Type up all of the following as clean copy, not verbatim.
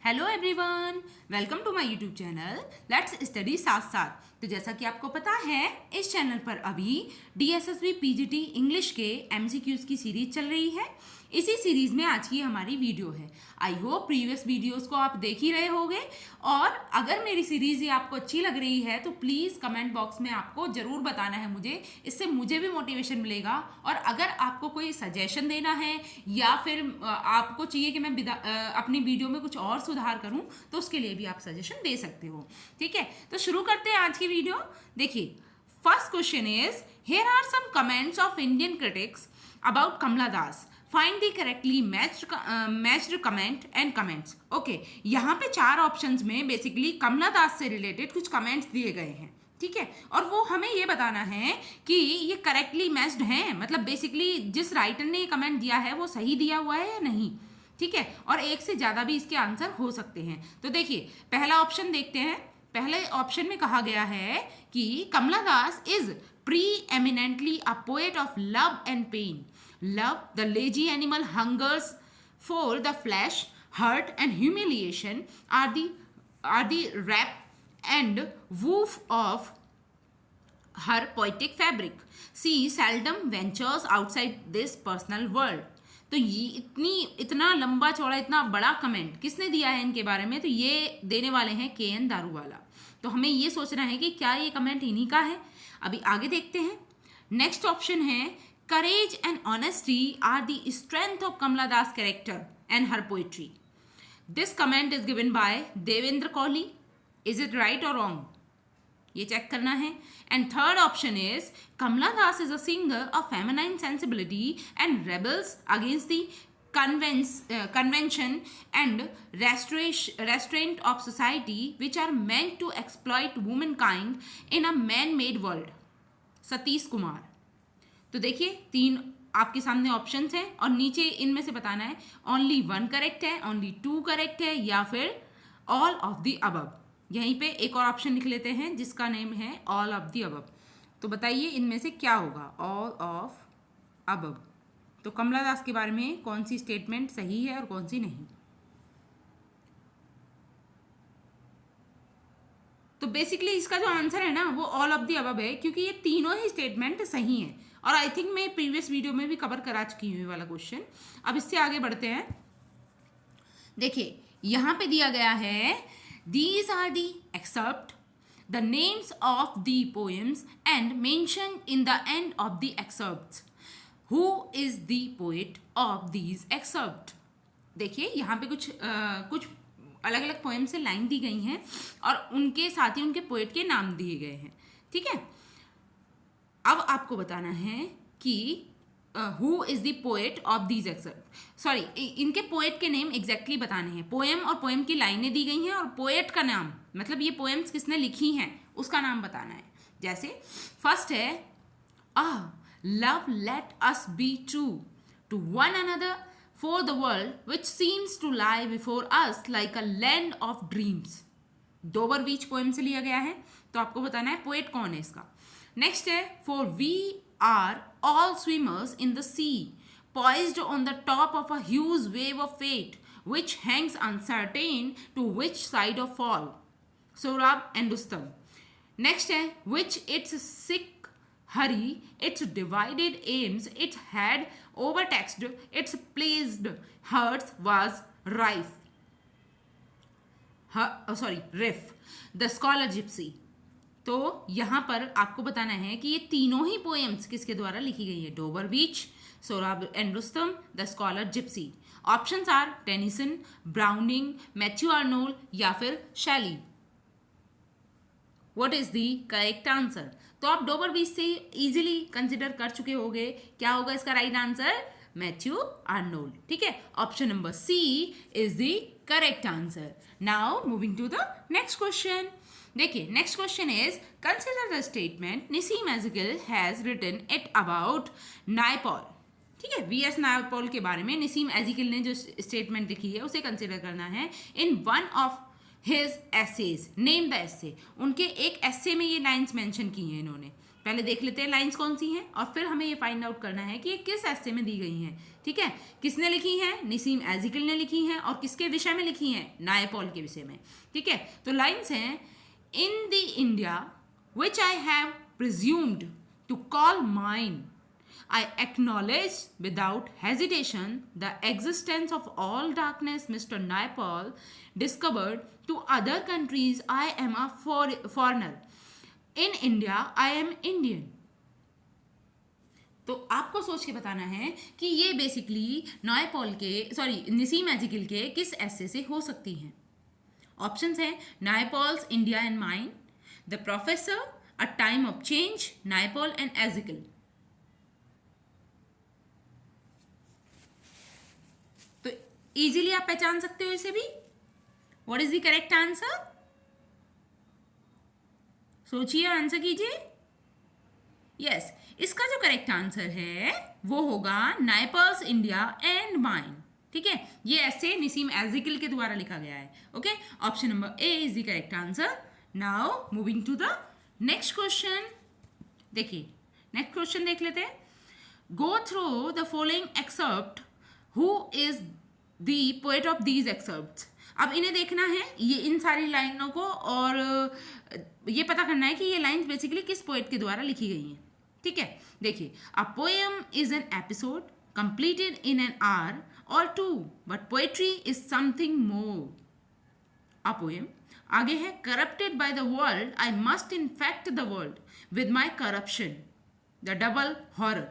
Hello everyone, welcome to my YouTube channel let's study साथ साथ। तो जैसा कि आपको पता है, इस चैनल पर अभी डीएसएसबी पीजीटी इंग्लिश के एमसीक्यूज की सीरीज चल रही है। इसी सीरीज में आज की हमारी वीडियो है। आई होप प्रीवियस वीडियोस को आप देख ही रहे होंगे, और अगर मेरी सीरीज ये आपको अच्छी लग रही है तो प्लीज़ कमेंट बॉक्स में आपको ज़रूर बताना है मुझे। इससे मुझे भी मोटिवेशन मिलेगा। और अगर आपको कोई सजेशन देना है या फिर आपको चाहिए कि मैं अपनी वीडियो में कुछ और सुधार करूं, तो उसके लिए भी आप सजेशन दे सकते हो। ठीक है, तो शुरू करते हैं आज की वीडियो। देखिए, first question is, here are some comments of Indian critics about Kamala Das, find the correctly matched comment and comments. Okay, यहाँ पे चार ऑप्शंस में बेसिकली कमला दास से रिलेटेड कुछ कमेंट्स दिए गए हैं। ठीक है, और वो हमें ये बताना है कि ये करेक्टली मैच्ड हैं, मतलब बेसिकली जिस राइटर ने ये कमेंट दिया है वो सही दिया हुआ है या नहीं। ठीक है, और एक से ज़्यादा भी इसके आंसर हो सकते हैं। तो देखिए, पहला ऑप्शन देखते हैं। पहले ऑप्शन में कहा गया है कि Kamala Das is preeminently a poet of love and pain. Love, the lazy animal hungers for the flesh, hurt and humiliation are the wrap and woof of her poetic fabric. She seldom ventures outside this personal world. तो ये इतना लंबा चौड़ा इतना बड़ा comment किसने दिया है इनके बारे में? तो ये देने वाले हैं KN दारूवाला। तो हमें ये सोचना है कि क्या ये कमेंट इन्हीं का है। अभी आगे देखते हैं। नेक्स्ट ऑप्शन है, courage and honesty are the strength of Kamala Das character and her poetry. This comment is given by Devendra Kohli. Is it right or wrong? ये चेक करना है। And third option is, Kamala Das is a singer of feminine sensibility and rebels against the convention and restraint of society which are meant to exploit womankind in a man-made world. Satish Kumar. तो देखिए, तीन आपके सामने options हैं और नीचे इनमें से बताना है ओनली वन करेक्ट है, ओनली टू करेक्ट है, या फिर ऑल ऑफ द अबव। यहीं पे एक और ऑप्शन लिख लेते हैं जिसका नेम है ऑल ऑफ द अबव। तो बताइए इनमें से क्या होगा ऑल ऑफ अबव। तो कमला दास के बारे में कौन सी स्टेटमेंट सही है और कौन सी नहीं। तो बेसिकली इसका जो आंसर है ना वो ऑल ऑफ द अबव है, क्योंकि ये तीनों ही स्टेटमेंट सही हैं। और आई थिंक मैं प्रीवियस वीडियो में भी कवर करा चुकी हूँ ये वाला क्वेश्चन। अब इससे आगे बढ़ते हैं। देखिए, यहाँ पे दिया गया है, these are the excerpt the names of the poems and mention in the end of the excerpts. Who is the poet of these excerpt. देखिए, यहाँ पे कुछ अलग अलग पोएम से लाइन दी गई हैं और उनके साथ ही उनके पोएट के नाम दिए गए हैं। ठीक है, अब आपको बताना है कि who is the poet of these excerpt. Sorry, इनके पोएट के नेम एग्जैक्टली बताने हैं। पोएम और पोएम की लाइनें दी गई हैं और पोएट का नाम, मतलब ये पोएम्स किसने लिखी हैं उसका नाम बताना है। जैसे फर्स्ट है, love let us be true to one another for the world which seems to lie before us like a land of dreams। Dover Beach poem से लिया गया है। तो आपको बताना है पोएट कौन है इसका। नेक्स्ट है, for we are all swimmers in the sea poised on the top of a huge wave of fate which hangs uncertain to which side of fall। Sohrab and Rustam. Next है, which its sick hurry, its divided aims, its had overtaxed, its pleased hearts was rife। riff, the scholar gypsy। तो यहाँ पर आपको बताना है कि ये तीनों ही पोएम्स किसके द्वारा लिखी गई है, Dover Beach, Sohrab and Rustum, the scholar gipsy. Options are Tennyson, Browning, Matthew Arnold या फिर शैली। What is the correct answer? तो आप डोबर बीच से इजीली कंसिडर कर चुके होंगे। क्या होगा इसका राइट आंसर? Matthew Arnold. ठीक है, option number C is the correct answer. Now moving to the next question. देखिए, next question is, consider the statement Nissim Ezekiel has written it about Naipaul. ठीक है, VS नायपॉल के बारे में निसीम एज़िकिल ने जो स्टेटमेंट लिखी है उसे कंसिडर करना है। In one of his essays name the essay. उनके एक एसे में ये लाइन्स मेंशन की हैं इन्होंने। पहले देख लेते हैं लाइंस कौन सी हैं और फिर हमें ये फाइंड आउट करना है कि ये किस ऐसे में दी गई हैं। ठीक है, किसने लिखी हैं? नसीम एजिकल ने लिखी हैं। और किसके विषय में लिखी हैं? नायपॉल के विषय में। ठीक है, तो लाइंस हैं, in the India which I have presumed to call mine, I acknowledge without hesitation the existence of all darkness Mr. Naipaul discovered to other countries. I am a foreigner. In India, I am Indian. तो आपको सोच के बताना है कि ये basically Naseem एजिकल के किस ऐसे से हो सकती हैं। ऑप्शंस हैं Naipaul's India and mine, the professor, a time of change, Naipaul and Ezekiel. तो इजीली आप पहचान सकते हो इसे भी। What is the correct answer? सोचिए, आंसर कीजिए। यस, इसका जो करेक्ट आंसर है वो होगा नायपॉल्स इंडिया एंड माइन। ठीक है, ये ऐसे नसीम एजिकल के द्वारा लिखा गया है। Okay, option number A is the correct answer. Now moving to the next question. देखिए, नेक्स्ट क्वेश्चन देख लेते हैं। Go through the following excerpt, who is the poet of these excerpts. अब इन्हें देखना है, ये इन सारी लाइनों को, और ये पता करना है कि ये लाइन्स बेसिकली किस पोएट के द्वारा लिखी गई हैं। ठीक है, देखिए, a poem is an episode completed in an hour or two, but poetry is something more. A poem, आगे है, corrupted by the world I must infect the world with my corruption, the double horror.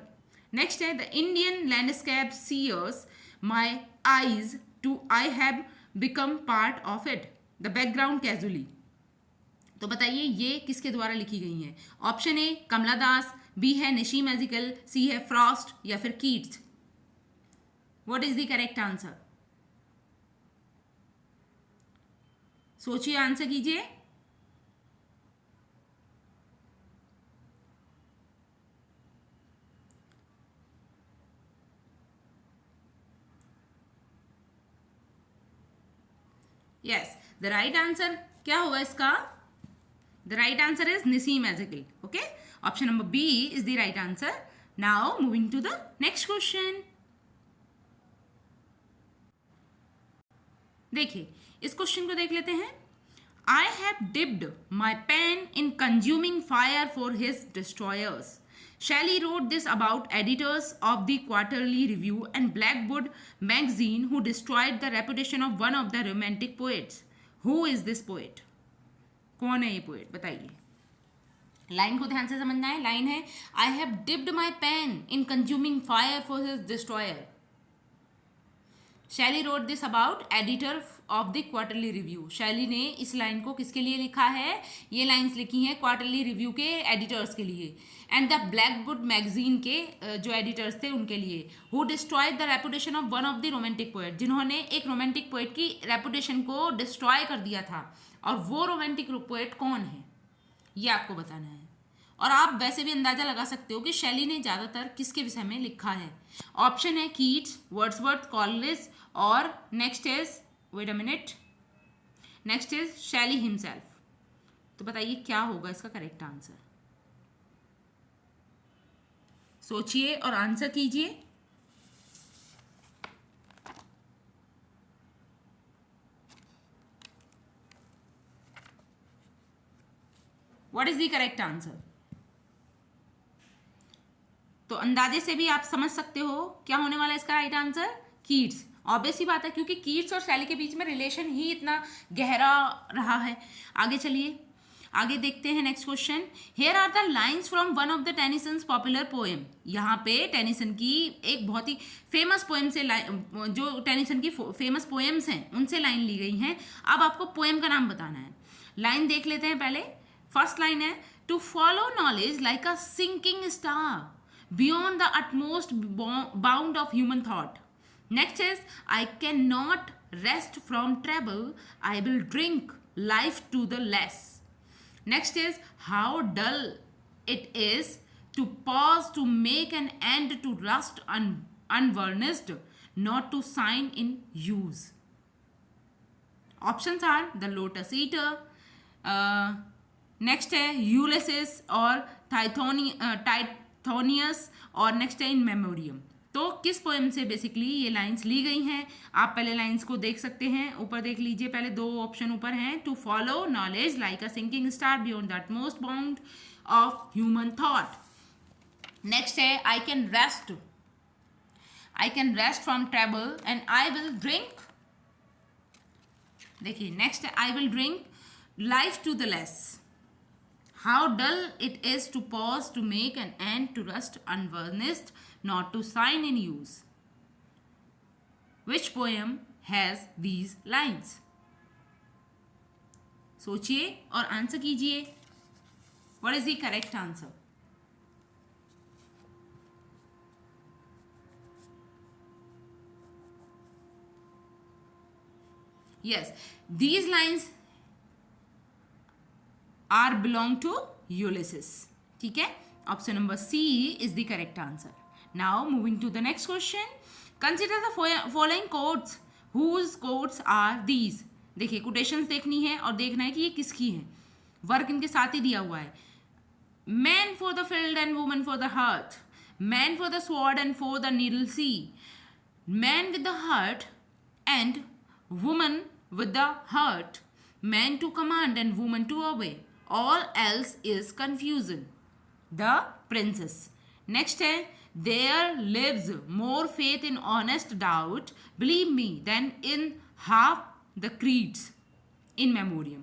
Next है, the Indian landscape sears my eyes too I have become part of it, the background casually. तो बताइए ये किसके द्वारा लिखी गई हैं? Option A Kamala Das, B है नसीम एजिकल, सी है फ्रॉस्ट, या फिर Keats. What is the correct answer? सोचिए, आंसर कीजिए। यस, द राइट आंसर क्या होगा इसका? The right answer is Nissim Ezekiel. Okay, option number B is the right answer. Now moving to the next question. देखिए, इस क्वेश्चन को देख लेते हैं। I have dipped my pen in consuming fire for his destroyers. Shelley wrote this about editors of the Quarterly Review and Blackwood magazine who destroyed the reputation of one of the romantic poets. Who is this poet? कौन है ये poet? बताइए। Line को ध्यान से समझना है। Line है, I have dipped my pen in consuming fire for his destroyer. Shelley wrote this about editor of the quarterly review. Shelley ने इस लाइन को किसके लिए लिखा है? ये लाइन्स लिखी हैं क्वार्टरली रिव्यू के एडिटर्स के लिए, एंड द ब्लैकवुड मैगजीन के जो एडिटर्स थे उनके लिए। Who destroyed the reputation of one of the romantic poet, जिन्होंने एक रोमांटिक पोएट की रेपुटेशन को डिस्ट्रॉय कर दिया था। और वो रोमांटिक पोएट कौन है ये आपको बताना है। और आप वैसे भी अंदाजा लगा सकते हो कि शैली ने ज़्यादातर किसके विषय में लिखा है। ऑप्शन है कीट्स, वर्ड्सवर्थ, कॉलेरिज, और next is wait a minute, next is Shelley himself. तो बताइए क्या होगा इसका करेक्ट आंसर? सोचिए और आंसर कीजिए। What is the correct answer? तो अंदाजे से भी आप समझ सकते हो क्या होने वाला है इसका राइट आंसर। कीट्स। ऑब्वियस ही बात है, क्योंकि कीट्स और शैली के बीच में रिलेशन ही इतना गहरा रहा है। आगे चलिए, आगे देखते हैं next question. Here are the lines from one of the Tennyson's popular poem. यहाँ पे टेनिसन की एक बहुत ही फेमस पोएम से जो टेनिसन की फेमस पोएम्स हैं उनसे लाइन ली गई हैं। अब आपको पोएम का नाम बताना है। लाइन देख लेते हैं पहले। फर्स्ट लाइन है, to follow knowledge like a sinking star beyond the utmost bound of human thought. Next is, I cannot rest from trouble, I will drink life to the less. Next is, how dull it is to pause to make an end to rust unvarnished, not to sign in use. Options are the Lotus Eater, next है Ulysses और टाइथोनियस और next है इन memoriam. तो किस poem से basically ये lines ली गई हैं? आप पहले लाइंस को देख सकते हैं, ऊपर देख लीजिए, पहले दो ऑप्शन ऊपर हैं। To follow knowledge like a sinking star beyond that most bound of human thought. Next है I can rest from travel and I will drink. देखिए नेक्स्ट है I will drink life to the lees. How dull it is to pause to make an end to rust unburnished not to sign in use. Which poem has these lines? सोचिए और answer कीजिए। What is the correct answer? Yes, these lines are belong to Ulysses. ठीक है, option number C is the correct answer. Now moving to the next question. Consider the following quotes. Whose quotes are these? देखिए quotations देखनी है और देखना है कि ये किसकी है। वर्क इनके साथ ही दिया हुआ है। Man for the field and woman for the hearth. Man for the sword and for the needle sea. Man with the heart and woman with the heart. Man to command and woman to obey. All else is confusion. The princess. Next है there lives more faith in honest doubt, believe me, than in half the creeds in memoriam.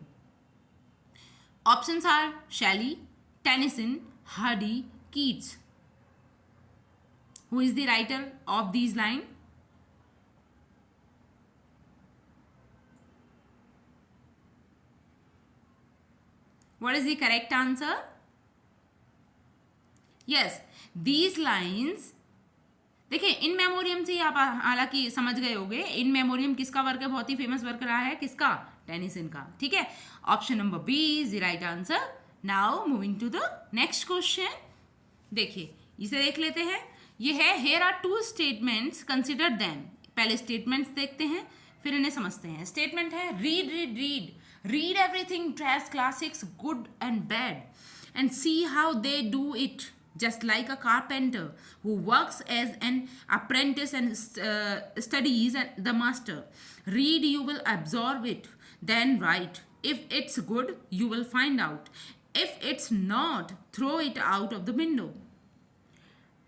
Options are Shelley, Tennyson, Hardy, Keats. Who is the writer of these lines? What is the correct answer? Yes, these lines, देखिए इन memoriam से आप हालांकि समझ गए होंगे इन memoriam किसका work है, बहुत ही फेमस वर्क रहा है, किसका? टेनिसन का। ठीक है, option number B is the right answer. Now moving to the next question. देखिए इसे देख लेते हैं। ये है here are two statements consider them. पहले स्टेटमेंट्स देखते हैं फिर इन्हें समझते हैं। स्टेटमेंट है read everything, trace classics good and bad and see how they do it, just like a carpenter who works as an apprentice and studies the master. Read, you will absorb it, then write. If it's good, you will find out. If it's not, throw it out of the window.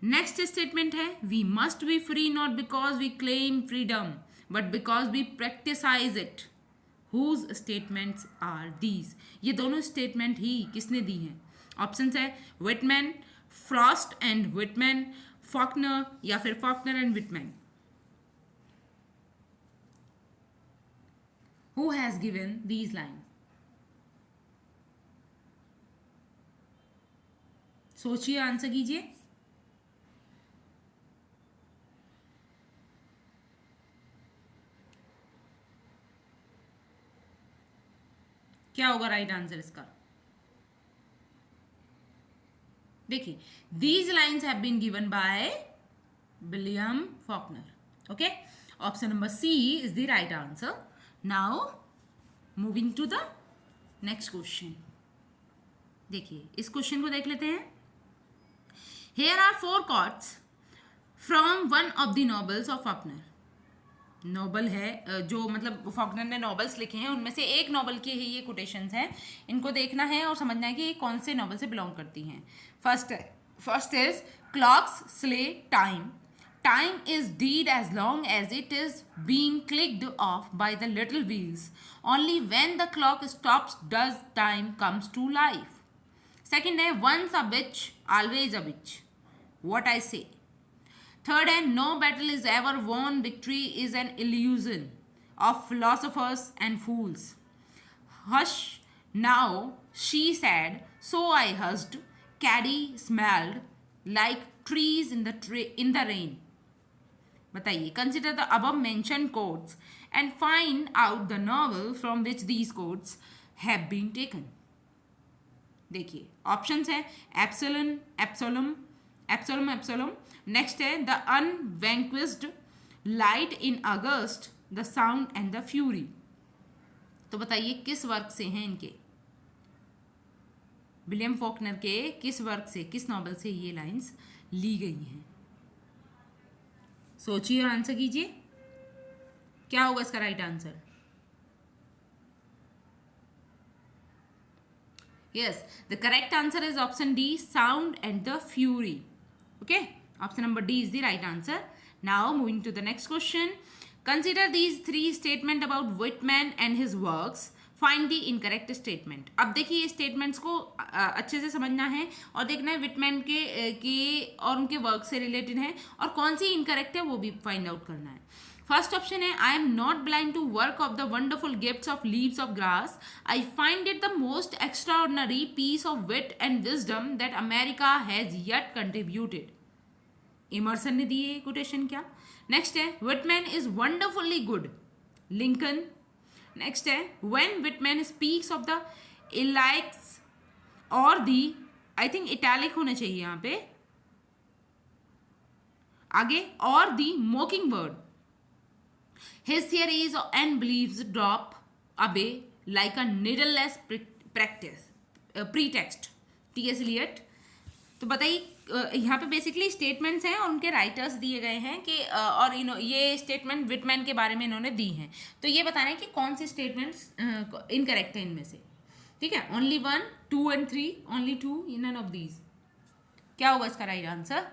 Next statement है we must be free not because we claim freedom but because we practice it. Whose statements are these? ये दोनों statement ही किसने दी हैं? Options है Whitman, Frost and Whitman, Faulkner या फिर Faulkner and Whitman. Who has given these line? सोचिए, answer कीजिए। क्या होगा राइट आंसर इसका? देखिए these lines have been given by William Faulkner. Okay, option number C is the right answer. Now moving to the next question. देखिए इस question को देख लेते हैं। Here are 4 quotes from one of the novels of Faulkner. Novel है जो मतलब Faulkner ने नॉवेल्स लिखे हैं उनमें से एक नॉवल की ही ये कोटेशंस हैं। इनको देखना है और समझना है कि ये कौन से नॉवल से बिलोंग करती हैं। First is clocks slay time. Time is dead as long as it is being clicked off by the little wheels. Only when the clock stops does time comes to life. Second है once a witch always a witch, what I say. Third, and no battle is ever won, victory is an illusion of philosophers and fools. Hush, now, she said, so I hushed. Caddy smelled like trees in the rain. बताइए, consider the above mentioned quotes and find out the novel from which these quotes have been taken. देखिए, options है Absalom. Next है the unvanquished, light in August, the sound and the fury. तो बताइए किस work से हैं इनके? William Faulkner के किस वर्क से, किस नॉवल से ये लाइंस ली गई हैं? सोचिए और आंसर कीजिए, क्या होगा इसका right answer? Yes, the correct answer is option D, Sound and the Fury. Okay, option number D is the right answer. Now moving to the next question. Consider these three statements about Whitman and his works. Find the incorrect statement. अब देखिए ये statements को अच्छे से समझना है और देखना है विटमैन के और उनके वर्क से रिलेटेड है और कौन सी इनकरेक्ट है वो भी फाइंड आउट करना है. फर्स्ट ऑप्शन है, I am not blind to work of the wonderful gifts of leaves of grass. I find it the most extraordinary piece of wit and wisdom that America has yet contributed. Emerson ने दिए quotation क्या. Next है, Whitman is wonderfully good. Lincoln. Next है, when Whitman speaks of the lilacs और the, I think italic होना चाहिए यहाँ पे आगे, और the mocking bird. His theories and beliefs drop away like a needleless pretext. T.S. Eliot. तो बताइए यहाँ पे बेसिकली स्टेटमेंट्स हैं और उनके राइटर्स दिए गए हैं कि और ये स्टेटमेंट विटमैन के बारे में इन्होंने दी हैं. तो ये बताना है कि कौन से स्टेटमेंट्स इनकरेक्ट हैं इनमें से. ठीक है, only 1, 2 and 3, only 2, of of दीज. क्या होगा इसका राइट आंसर?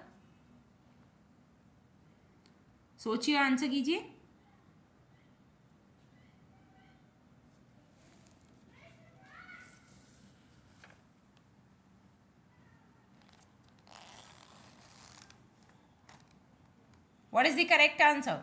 सोचिए, आंसर कीजिए. What is the correct answer?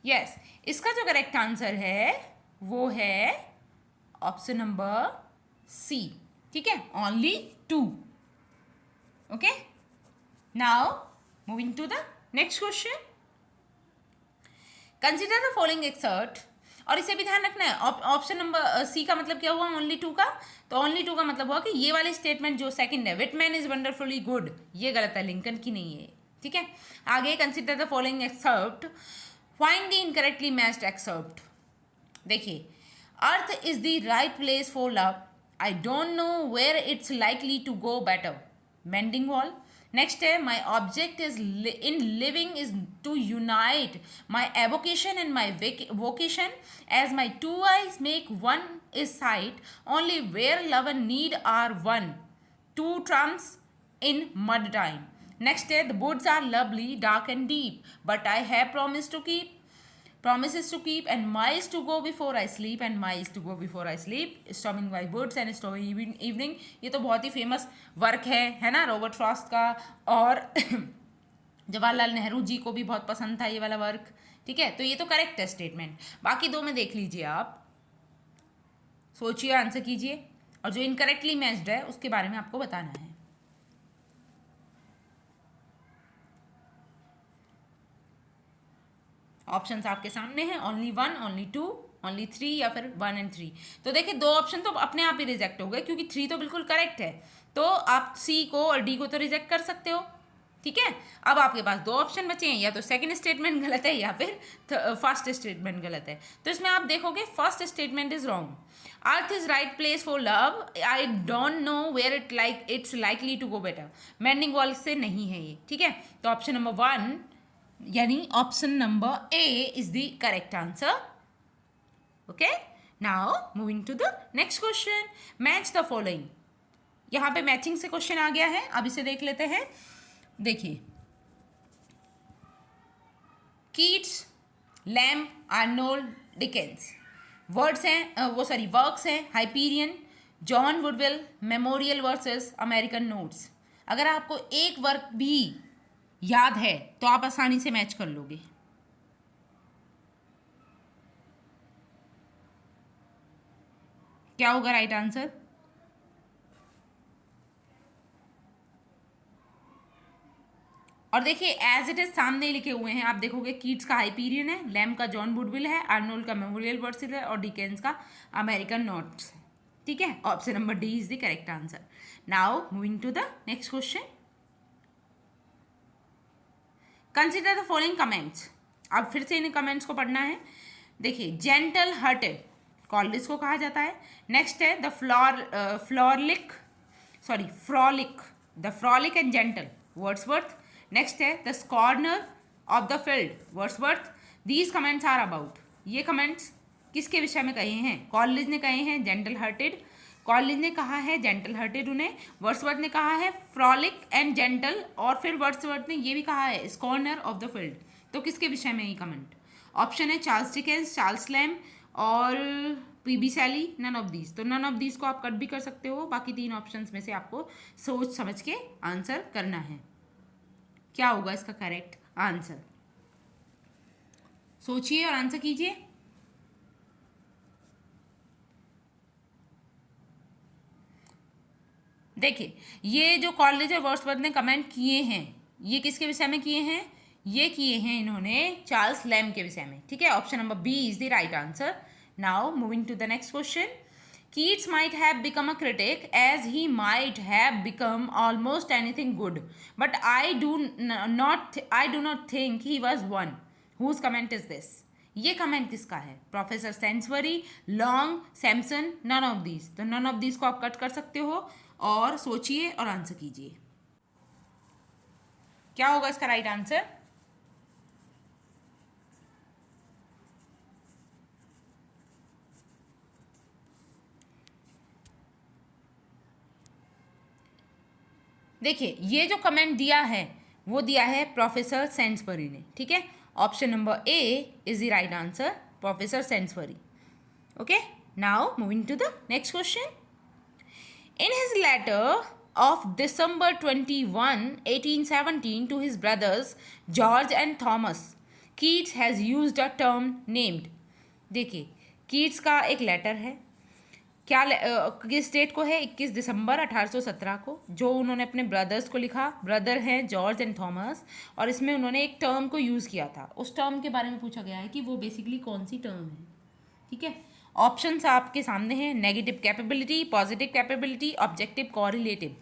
Yes, इसका जो करेक्ट आंसर है वो है ऑप्शन नंबर सी. ठीक है, only 2. Okay, now moving to the next question. Consider the following excerpt. और इसे भी ध्यान रखना है, ऑप्शन नंबर सी का मतलब क्या हुआ? ओनली 2 का. तो ओनली 2 का मतलब हुआ कि ये वाली स्टेटमेंट जो सेकंड है, विटमैन इज वंडरफुली गुड, ये गलत है, लिंकन की नहीं है. ठीक है, आगे consider the following excerpt. Find the incorrectly matched excerpt. देखिए, earth is the right place for love. I don't know where it's likely to go better. Mending wall. Next है, my object is in living is to unite my avocation and my vocation, as my two eyes make one is sight, only where love and need are one. Two trumps in mud time. Next है, the woods are lovely, dark and deep, but I have promises to keep and miles to go before I sleep and miles to go before I sleep. Storming by woods and stormy evening. ये तो बहुत ही famous work है ना, Robert Frost का, और जवाहरलाल नेहरू जी को भी बहुत पसंद था ये वाला वर्क. ठीक है, तो ये तो करेक्ट है स्टेटमेंट. बाकी दो में देख लीजिए, आप सोचिए, आंसर कीजिए और जो इनकरेक्टली मैच्ड है उसके बारे में आपको बताना है. ऑप्शंस आपके सामने हैं, ओनली 1, ओनली 2, ओनली 3 या फिर 1 and 3. तो देखिए, दो ऑप्शन तो अपने आप ही रिजेक्ट हो गए क्योंकि 3 तो बिल्कुल करेक्ट है. तो आप सी को और डी को तो रिजेक्ट कर सकते हो. ठीक है, अब आपके पास दो ऑप्शन बचे हैं, या तो सेकंड स्टेटमेंट गलत है या फिर फर्स्ट स्टेटमेंट गलत है. तो इसमें आप देखोगे first statement is wrong. Earth is right place for love. I don't know where it's likely to go better. Mending wall से नहीं है ये. ठीक है, तो ऑप्शन नंबर 1 यानी option number A is the correct answer. Okay, now moving to the next question. Match the following. यहां पे मैचिंग से क्वेश्चन आ गया है, अब इसे देख लेते हैं. देखिए, Keats, Lamb, Arnold Dickens. Words हैं वर्क्स हैं, Hyperion, John Woodvil, memorial verses American notes. अगर आपको एक वर्क भी याद है तो आप आसानी से मैच कर लोगे. क्या होगा राइट आंसर? और देखिए एज इट इज सामने लिखे हुए हैं, आप देखोगे कीट्स का हाइपीरियन है, लैम का जॉन वुडविल है, आर्नोल्ड का मेमोरियल वर्सिल है और डिकेंस का अमेरिकन नोट्स है। ठीक है, option number D is the correct answer. Now moving to the next question, consider the following comments. अब फिर से इन कमेंट्स को पढ़ना है। देखिए जेंटल हार्टेड कॉलिस को कहा जाता है। नेक्स्ट है the frolic and gentle Wordsworth. Next है the scorner of the field Wordsworth. These comments are about, ये कमेंट्स किसके विषय में कहे हैं? कॉलिस ने कहे हैं जेंटल हार्टेड, कॉलिस ने कहा है जेंटल हार्टेड उन्हें, वर्ड्सवर्थ ने कहा है फ्रॉलिक एंड जेंटल, और फिर वर्ड्सवर्थ ने ये भी कहा है स्कॉर्नर ऑफ द फील्ड। तो किसके विषय में ये कमेंट? ऑप्शन है चार्ल्स डिकेंस, चार्ल्स लैम और PB Shelley, none of these. तो नन ऑफ दीज को आप कट भी कर सकते हो, बाकी तीन ऑप्शंस में से आपको सोच समझ के आंसर करना है। क्या होगा इसका करेक्ट आंसर? सोचिए और आंसर कीजिए। देखिए ये जो कॉलेज और वर्ड्सवर्थ ने कमेंट किए हैं, ये किसके विषय में किए हैं? ये किए हैं इन्होंने चार्ल्स लैम के विषय में। ठीक है, option number B is the right answer. Now moving to the next question, Keats might have become a critic as he might have become almost anything good, but I do not think he was one. Whose comment is this? ये comment किसका है? Professor Sainsbury, Long, Samson, none of these. तो none of these को आप cut कर सकते हो और सोचिए और आंसर कीजिए। क्या होगा इसका राइट आंसर? देखिए ये जो कमेंट दिया है वो दिया है प्रोफेसर सेंसबरी ने। ठीक है, option number A is the right answer, professor Sainsbury. Okay, now moving to the next question, in his letter of December 21, 1817 to his brothers George and Thomas, Keats has used a term named। देखिए Keats का एक letter है, क्या किस date को है? 21 दिसंबर 1817 को, जो उन्होंने अपने ब्रदर्स को लिखा। ब्रदर हैं जॉर्ज एंड थॉमस, और इसमें उन्होंने एक टर्म को यूज़ किया था। उस टर्म के बारे में पूछा गया है कि वो बेसिकली कौन सी टर्म है। ठीक है, ऑप्शंस आपके सामने हैं, negative capability, positive capability, objective कॉरिलेटिव,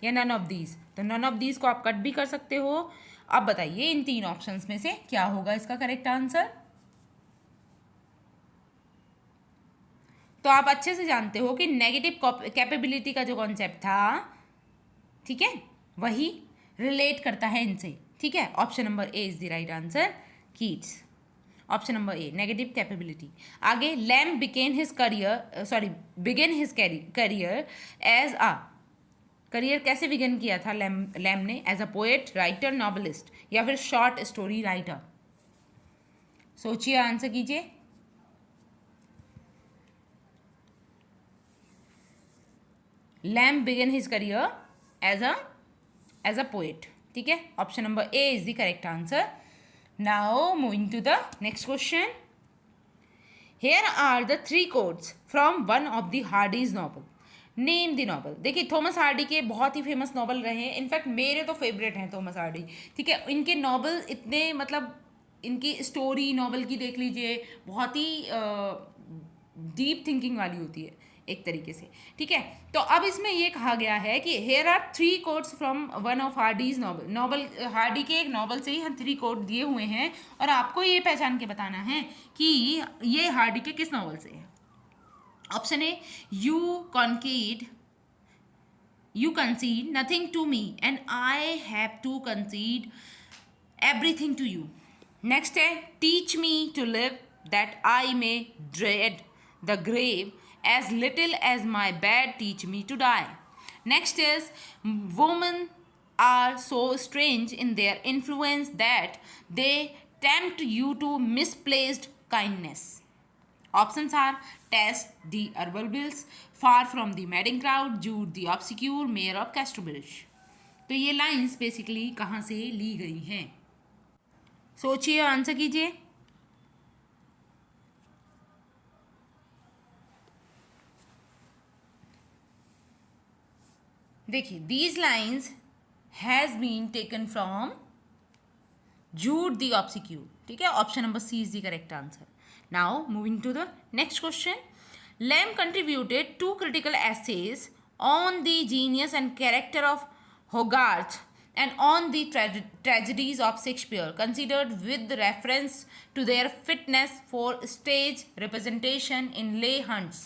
या नन ऑफ दीज। तो नन ऑफ दीज को आप कट भी कर सकते हो। अब बताइए इन तीन ऑप्शंस में से क्या होगा इसका करेक्ट आंसर? तो आप अच्छे से जानते हो कि नेगेटिव कैपेबिलिटी का जो कॉन्सेप्ट था, ठीक है, वही रिलेट करता है इनसे। ठीक है, option number A is the right answer, Keats. Option number A negative capability. आगे, Lamb began his career as a, career कैसे बिगन किया था लैम ने? As a poet, writer, novelist, या फिर शॉर्ट स्टोरी राइटर। सोचिए, आंसर कीजिए। Lamb began his career as a poet. ठीक है, option number A is the correct answer. Now moving to the next question, here are the 3 quotes from one of the Hardy's novel, name the novel. देखिए Thomas Hardy के बहुत ही famous novel रहे हैं, in fact मेरे तो favourite हैं Thomas Hardy. ठीक है, इनके नॉवल इतने, मतलब इनकी स्टोरी नॉवल की देख लीजिए, बहुत ही डीप थिंकिंग वाली होती है एक तरीके से। ठीक है, तो अब इसमें ये कहा गया है कि here are 3 quotes from one of Hardy's novel, Hardy के एक नॉवल से ही हम 3 quote दिए हुए हैं, और आपको ये पहचान के बताना है कि ये हार्डी के किस नॉवल से है। Option A, you concede nothing to me and I have to concede everything to you. Next है, teach me to live that I may dread the grave as little as my bed teach me to die. Next is, women are so strange in their influence that they tempt you to misplaced kindness. Options are Tess the Arbor Bills, Far from the Madding Crowd, Jude the Obscure, Mayor of Casterbridge। तो ये lines basically कहाँ से ली गई हैं? सोचिए और answer कीजिए। देखिए, these lines has been taken from Jude the obscure, ठीक है, option number C is the correct answer. Now moving to the next question. Lamb contributed 2 critical essays on the genius and character of Hogarth and on the tragedies of Shakespeare, considered with reference to their fitness for stage representation in lay hunts.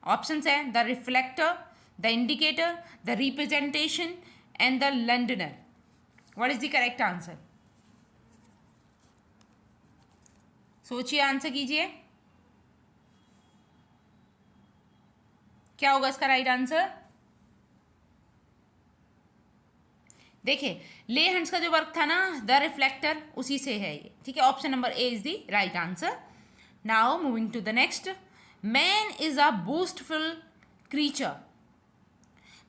Options है The Reflector, The Indicator, The Representation and The Londoner. What is the correct answer? सोचिए, answer कीजिए. क्या होगा इसका right answer? देखिए, ले hunts का जो वर्क था ना, द रिफ्लेक्टर, उसी से है ये, ठीक है. Option number A is the right answer. Now moving to the next. Man is a boastful creature.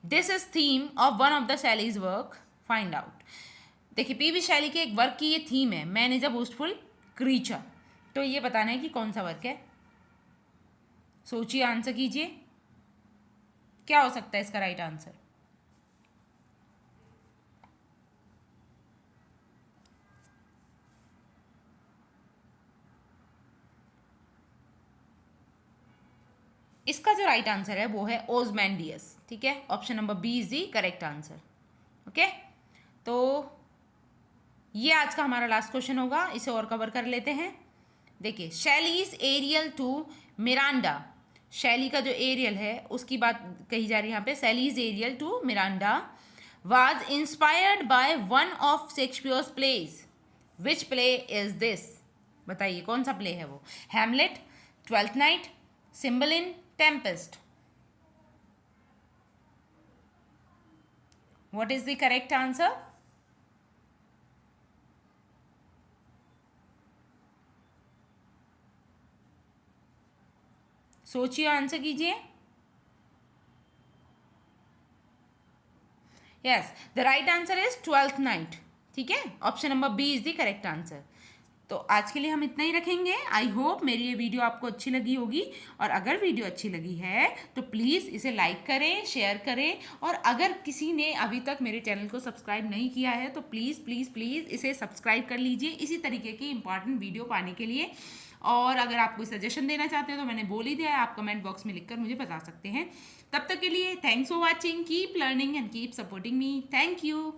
This is theme of one of the Shelley's work. Find out. देखिए, PB Shelley के एक work की ये theme है, man is a boastful creature. तो ये बताना है कि कौन सा वर्क है. सोचिए, आंसर कीजिए. क्या हो सकता है इसका राइट आंसर? इसका जो राइट आंसर है वो है ओज़मैंडियस, ठीक है. Option number B is the correct answer. Okay, तो ये आज का हमारा लास्ट क्वेश्चन होगा, इसे और कवर कर लेते हैं. देखिए, शैलीज एरियल टू मिरांडा. शैली का जो एरियल है उसकी बात कही जा रही है यहाँ पे. Shelley's Ariel to Miranda was inspired by one of Shakespeare's plays. Which play is this? बताइए कौन सा प्ले है वो. Hamlet, Twelfth Night, Cymbeline, Tempest. What is the correct answer? सोचिए, आंसर कीजिए. Yes, the right answer is Twelfth Night, ठीक है. Option number B is the correct answer. तो आज के लिए हम इतना ही रखेंगे. आई होप मेरी ये वीडियो आपको अच्छी लगी होगी, और अगर वीडियो अच्छी लगी है तो प्लीज़ इसे लाइक करें, शेयर करें, और अगर किसी ने अभी तक मेरे चैनल को सब्सक्राइब नहीं किया है तो प्लीज़ प्लीज़ प्लीज़ इसे सब्सक्राइब कर लीजिए इसी तरीके की इंपॉर्टेंट वीडियो पाने के लिए. और अगर आप कोई सजेशन देना चाहते हो तो मैंने बोल ही दिया है, आप कमेंट बॉक्स में लिखकर मुझे बता सकते हैं. तब तक के लिए thanks for watching. Keep learning and keep supporting me. Thank you.